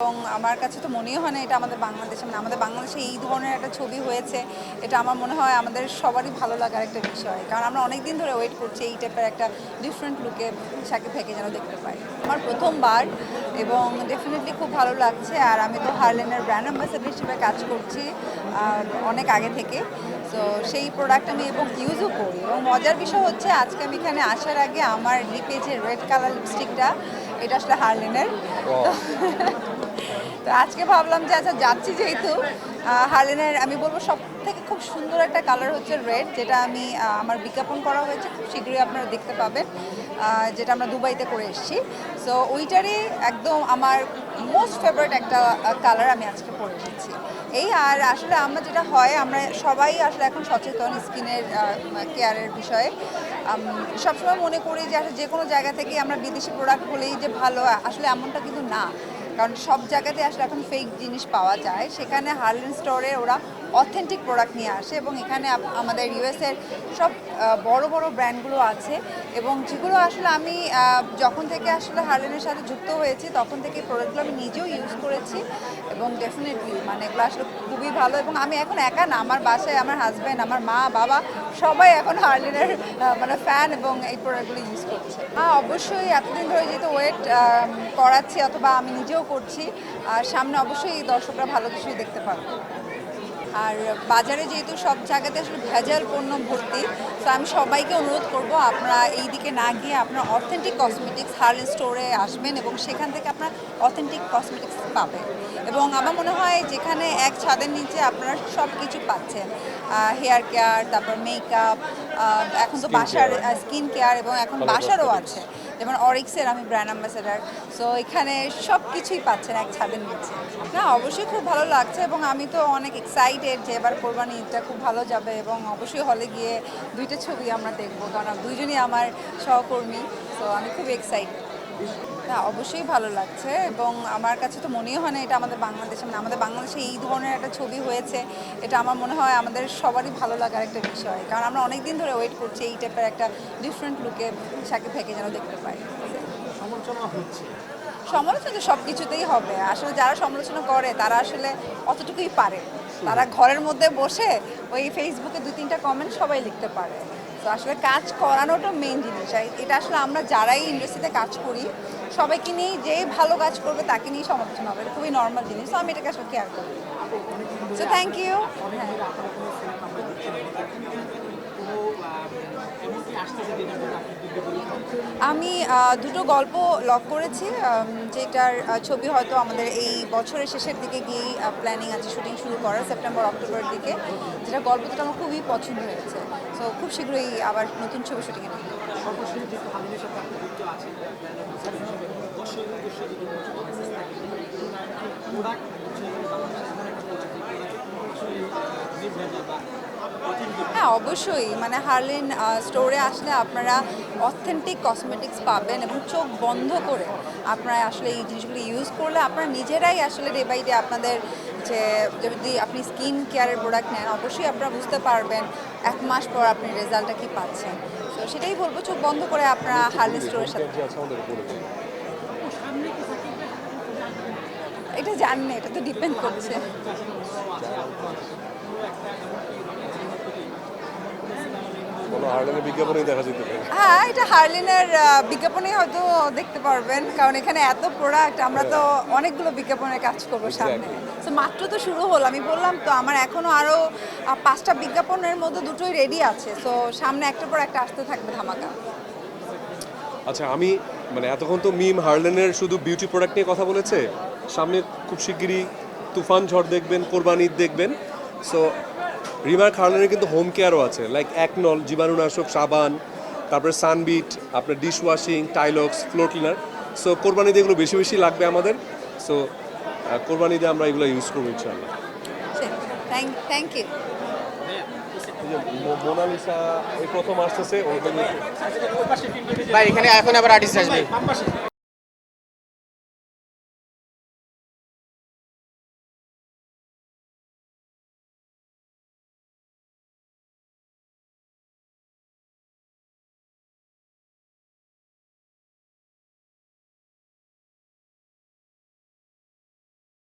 এবং আমার কাছে তো মনেই হয় না এটা আমাদের বাংলাদেশে আমাদের বাংলাদেশে এই ধরনের একটা ছবি হয়েছে। এটা আমার মনে হয় আমাদের সবারই ভালো লাগার একটা বিষয়, কারণ আমরা অনেক দিন ধরে ওয়েট করছি এই টাইপের একটা ডিফারেন্ট লুকে শাকিব ভাইকে যেন দেখতে পাই। আমার প্রথমবার এবং ডেফিনেটলি খুব ভালো লাগছে। আর আমি তো হার্লেনের ব্র্যান্ড অ্যাম্বাসেডর হিসেবে কাজ করছি অনেক আগে থেকে। তো সেই প্রোডাক্ট আমি এবং ইউজও করি। এবং মজার বিষয় হচ্ছে আজকে আমি এখানে আসার আগে আমার লিপে যে রেড কালার লিপস্টিকটা, এটা আসলে হার্লেনের। তো আজকে ভাবলাম যে আচ্ছা যাচ্ছি যেহেতু হার্লেনের, আমি বলবো সব থেকে খুব সুন্দর একটা কালার হচ্ছে রেড, যেটা আমি আমার বিজ্ঞাপন করা হয়েছে, খুব শীঘ্রই আপনারা দেখতে পাবেন, যেটা আমরা দুবাইতে করে এসেছি। সো ওইটারই একদম আমার মোস্ট ফেভারিট একটা কালার আমি আজকে পরে এসেছি। এই আর আসলে আমরা যেটা হয়, আমরা সবাই আসলে এখন সচেতন স্কিনের কেয়ারের বিষয়ে। সবসময় মনে করি যে আসলে যে কোনো জায়গা থেকে আমরা বিদেশি প্রোডাক্ট হলেই যে ভালো, আসলে এমনটা কিন্তু না। কারণ সব জায়গাতে আসলে এখন ফেক জিনিস পাওয়া যায়, সেখানে হার্লেন স্টোরে ওরা অথেন্টিক প্রোডাক্ট নিয়ে আসে এবং এখানে আমাদের ইউএসের সব বড় বড় ব্র্যান্ডগুলো আছে। এবং যেগুলো আসলে আমি যখন থেকে আসলে হার্লেনের সাথে যুক্ত হয়েছি তখন থেকে প্রোডাক্টগুলো আমি নিজেও ইউজ করেছি এবং ডেফিনেটলি মানে এগুলো আসলে খুবই ভালো। এবং আমি এখন একা না, আমার বাসায় আমার হাজব্যান্ড, আমার মা, বাবা সবাই এখন হার্লেনের মানে ফ্যান এবং এই প্রোডাক্টগুলো ইউজ করছে। অবশ্যই এতদিন ধরে যেহেতু ওয়েট করাচ্ছি অথবা আমি নিজেও করছি, আর সামনে অবশ্যই দর্শকরা ভালো কিছুই দেখতে পারবে। আর বাজারে যেহেতু সব জায়গাতে আসলে ভেজাল পণ্য ভর্তি, তো আমি সবাইকে অনুরোধ করব আপনারা এই দিকে না গিয়ে আপনারা অথেন্টিক কসমেটিক্স হার্লেন স্টোরে আসবেন এবং সেখান থেকে আপনারা অথেন্টিক কসমেটিক্স পাবেন। এবং আমার মনে হয় যেখানে এক ছাদের নিচে আপনারা সব কিছু পাচ্ছেন, হেয়ার কেয়ার, তারপর মেকআপ, এখন তো বাসার স্কিন কেয়ার এবং এখন বাসারও আছে, যেমন অরিক্সের আমি ব্র্যান্ড অ্যাম্বাসেডার। সো এখানে সব কিছুই পাচ্ছেন এক ছাদের নিচে। না, অবশ্যই খুব ভালো লাগছে এবং আমি তো অনেক এক্সাইটেড যে এবার কোরবানি ঈদটা খুব ভালো যাবে এবং অবশ্যই হলে গিয়ে দুইটা ছবি আমরা দেখবো, কারণ দুইজনই আমার সহকর্মী। সো আমি খুব এক্সাইটেড। হ্যাঁ, অবশ্যই ভালো লাগছে এবং আমার কাছে তো মনেই হয় না এটা আমাদের বাংলাদেশে আমাদের বাংলাদেশে এই ধরনের একটা ছবি হয়েছে। এটা আমার মনে হয় আমাদের সবারই ভালো লাগার একটা বিষয়, কারণ আমরা অনেক দিন ধরে ওয়েট করছি এই টাইপের একটা ডিফারেন্ট লুকে শাকিব ভাইকে যেন দেখতে পাই। সমালোচনা তো সব কিছুতেই হবে। আসলে যারা সমালোচনা করে তারা আসলে অতটুকুই পারে। তারা ঘরের মধ্যে বসে ওই ফেসবুকে 2-3টা কমেন্ট সবাই লিখতে পারে। তো আসলে কাজ করানোটা মেইন জিনিস। এটা আসলে আমরা যারাই ইন্ডাস্ট্রিতে কাজ করি সবাইকে নিয়েই, যে ভালো কাজ করবে তাকে নিয়েই সমালোচনা হবে, এটা খুবই নর্মাল জিনিস। তো আমি এটাকে আসলে কেয়ার করি। So thank you. আমি দুটো গল্প লক করেছি, যেটার ছবি হয়তো আমাদের এই বছরের শেষের দিকে গিয়েই প্ল্যানিং আছে শুটিং শুরু করার, সেপ্টেম্বর অক্টোবরের দিকে। যেটা গল্প দুটো আমার খুবই পছন্দ হয়েছে। সো খুব শীঘ্রই আবার নতুন ছবি শুটিংয়ে নেব। হ্যাঁ, অবশ্যই মানে হার্লেন স্টোরে আসলে আপনারা অথেন্টিক কসমেটিক্স পাবেন এবং চোখ বন্ধ করে আপনারা আসলে এই জিনিসগুলো ইউজ করলে আপনারা নিজেরাই আসলে ডে বাই ডে আপনাদের যে যদি আপনি স্কিন কেয়ারের প্রোডাক্ট নেন অবশ্যই আপনারা বুঝতে পারবেন 1 মাস পর আপনি রেজাল্টটা কী পাচ্ছেন। তো সেটাই বলবো, চোখ বন্ধ করে আপনারা হার্লেন স্টোরের সাথে। এটা জানি না, এটা তো ডিপেন্ড করছে। হ্যাঁ, এটা হার্লেনের বিজ্ঞাপনেই হয়তো দেখতে পারবেন, কারণ এখানে এত প্রোডাক্ট, আমরা তো অনেকগুলো বিজ্ঞাপনের কাজ করবো সামনে। তো মাত্র তো শুরু হলো, আমি বললাম তো আমার এখনো আরও 5টা বিজ্ঞাপনের মধ্যে 2টোই রেডি আছে। তো সামনে একটার পর একটা আসতে থাকবে ধামাকা। আচ্ছা, আমি মানে এতক্ষণ তো মিম হার্লেনের শুধু বিউটি প্রোডাক্ট নিয়ে কথা বলেছে, সামনে খুব শিগগিরই তুফান ঝড় দেখবেন, কোরবানি ঈদ দেখবেন। সো রিমার্ক হার্লেনের কিন্তু হোম কেয়ারও আছে, লাইক একনল জীবাণুনাশক সাবান, তারপরে সানবিট, আপনার ডিশ ওয়াশিং, টাইলক্স, ফ্লোর ক্লিনার। সো কোরবানিতে এগুলো বেশি বেশি লাগবে আমাদের। সো কোরবানিতে আমরা এগুলো ইউজ করবো ইনশাআল্লাহ। Thank you. মোনালিসা এই প্রথম আসতেছে, ভাই এখানে এখন আবার আর্টিস্ট আসবে।